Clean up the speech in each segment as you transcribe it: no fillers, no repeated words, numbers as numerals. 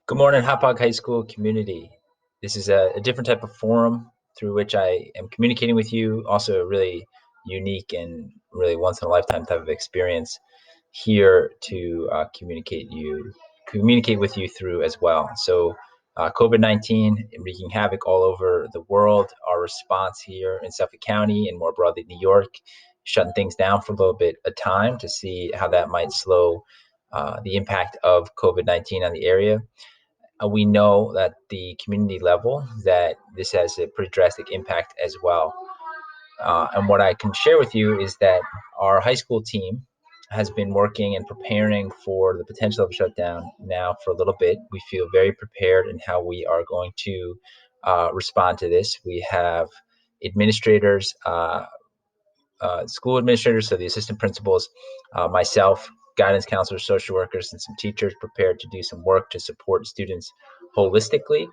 Good morning, Hauppauge High School community. This is a different type of forum through which I am communicating with you. Also, a really unique and really once in a lifetime type of experience here to communicate with you through as well. So, COVID-19 wreaking havoc all over the world. Our response here in Suffolk County and more broadly New York, shutting things down for a little bit of time to see how that might slow the impact of COVID-19 on the area. We know that the community level that this has a pretty drastic impact as well. And what I can share with you is that our high school team has been working and preparing for the potential of a shutdown now for a little bit. We feel very prepared in how we are going to respond to this. We have administrators, school administrators, so the assistant principals, myself, guidance counselors, social workers, and some teachers prepared to do some work to support students holistically.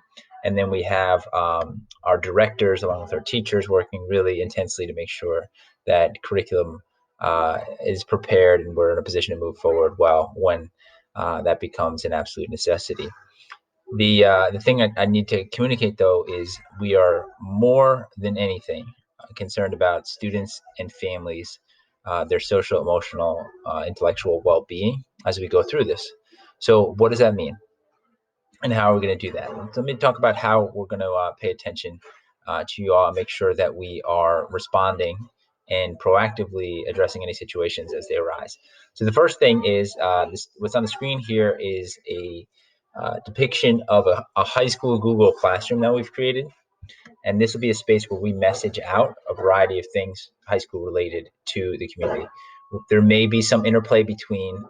And then we have our directors, along with our teachers, working really intensely to make sure that curriculum is prepared and we're in a position to move forward well when that becomes an absolute necessity. The thing I need to communicate though is we are more than anything concerned about students and families, their social, emotional, intellectual well-being as we go through this. So what does that mean? And how are we going to do that? So let me talk about how we're going to pay attention to you all and make sure that we are responding and proactively addressing any situations as they arise. So the first thing is what's on the screen here is a depiction of a high school Google Classroom that we've created. And this will be a space where we message out a variety of things high school related to the community. There may be some interplay between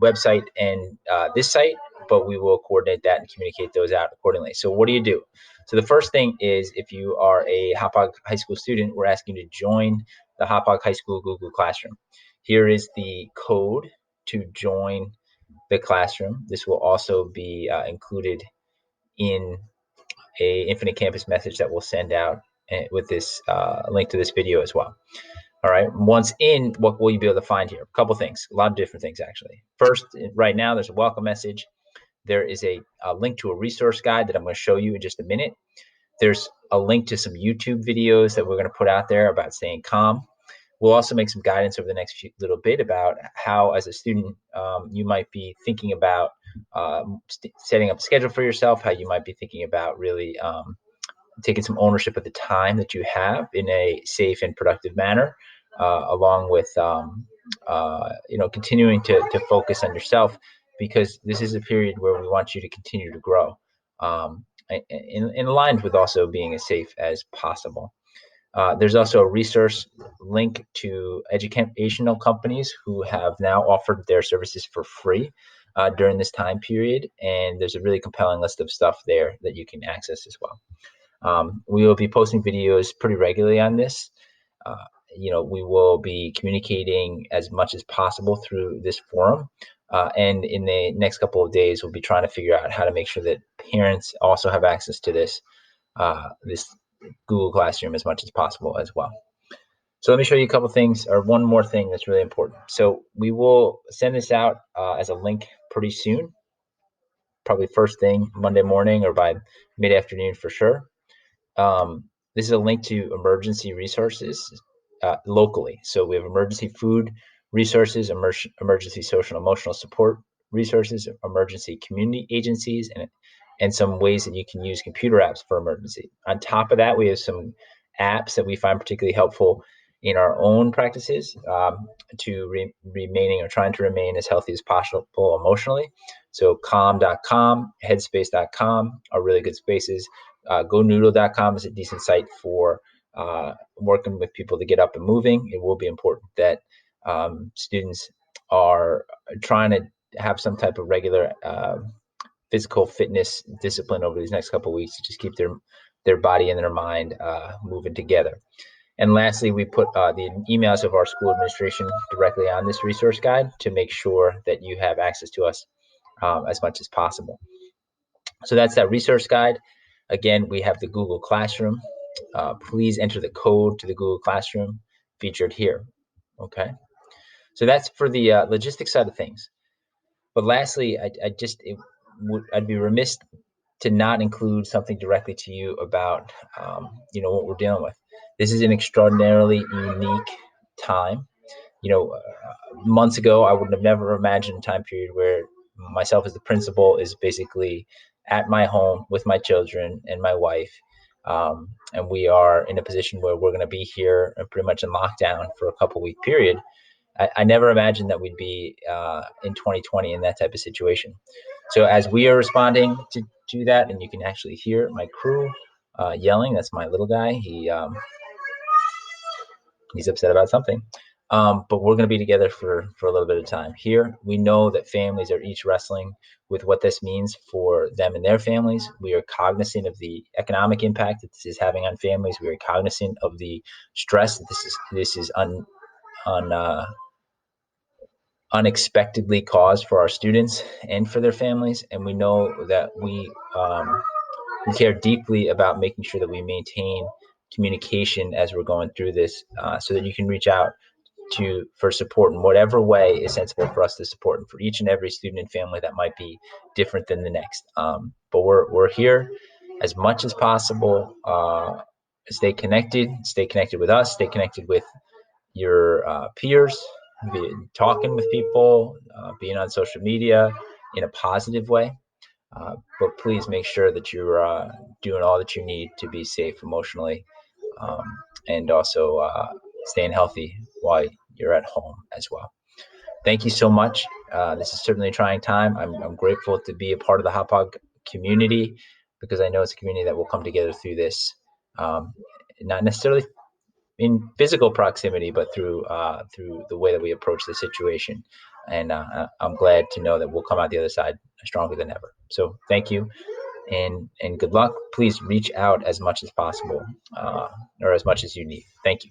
website and this site, but we will coordinate that and communicate those out accordingly. So what do you do? So the first thing is if you are a Hauppauge High School student, we're asking you to join the Hauppauge High School Google Classroom. Here is the code to join the classroom. This will also be included in a Infinite Campus message that we'll send out with this link to this video as well. All right. Once in, what will you be able to find here? A couple things, a lot of different things actually. First, right now, there's a welcome message. There is a link to a resource guide that I'm going to show you in just a minute. There's a link to some YouTube videos that we're going to put out there about staying calm. We'll also make some guidance over the next little bit about how, as a student, you might be thinking about setting up a schedule for yourself, how you might be thinking about really taking some ownership of the time that you have in a safe and productive manner, along with continuing to focus on yourself, because this is a period where we want you to continue to grow, in aligned with also being as safe as possible. There's also a resource link to educational companies who have now offered their services for free during this time period, and there's a really compelling list of stuff there that you can access as well. We will be posting videos pretty regularly on this. Uh, we will be communicating as much as possible through this forum. And in the next couple of days, we'll be trying to figure out how to make sure that parents also have access to this Google Classroom as much as possible as well. So let me show you a couple things, or one more thing that's really important. So we will send this out as a link pretty soon, probably first thing Monday morning or by mid-afternoon for sure. This is a link to emergency resources locally. So we have emergency food resources, emergency social and emotional support resources, emergency community agencies, and some ways that you can use computer apps for emergency. On top of that, we have some apps that we find particularly helpful in our own practices to remaining or trying to remain as healthy as possible emotionally. So calm.com, headspace.com are really good spaces. GoNoodle.com is a decent site for working with people to get up and moving. It will be important that students are trying to have some type of regular physical fitness discipline over these next couple of weeks to just keep their body and their mind moving together. And lastly, we put the emails of our school administration directly on this resource guide to make sure that you have access to us as much as possible. So that's that resource guide. Again, we have the Google Classroom. Please enter the code to the Google Classroom featured here. Okay. So that's for the logistics side of things. But lastly, I'd be remiss to not include something directly to you about what we're dealing with. This is an extraordinarily unique time. Months ago, I would have never imagined a time period where myself as the principal is basically at my home with my children and my wife. And we are in a position where we're going to be here pretty much in lockdown for a couple week period. I never imagined that we'd be in 2020 in that type of situation. So as we are responding to that, and you can actually hear my crew yelling, that's my little guy. He's upset about something. But we're going to be together for a little bit of time. Here, we know that families are each wrestling with what this means for them and their families. We are cognizant of the economic impact that this is having on families. We are cognizant of the stress that this is unexpectedly caused for our students and for their families. And we know that we care deeply about making sure that we maintain communication as we're going through this, so that you can reach out for support in whatever way is sensible for us to support, and for each and every student and family that might be different than the next. But we're here as much as possible. Stay connected with us, stay connected with your peers, talking with people, being on social media in a positive way. But please make sure that you're doing all that you need to be safe emotionally, um, and also staying healthy while you're at home as well. Thank you so much. This is certainly a trying time. I'm grateful to be a part of the Hauppauge community, because I know it's a community that will come together through this, not necessarily in physical proximity, but through the way that we approach the situation. And I'm glad to know that we'll come out the other side stronger than ever. So thank you, and good luck. Please reach out as much as possible, or as much as you need. Thank you.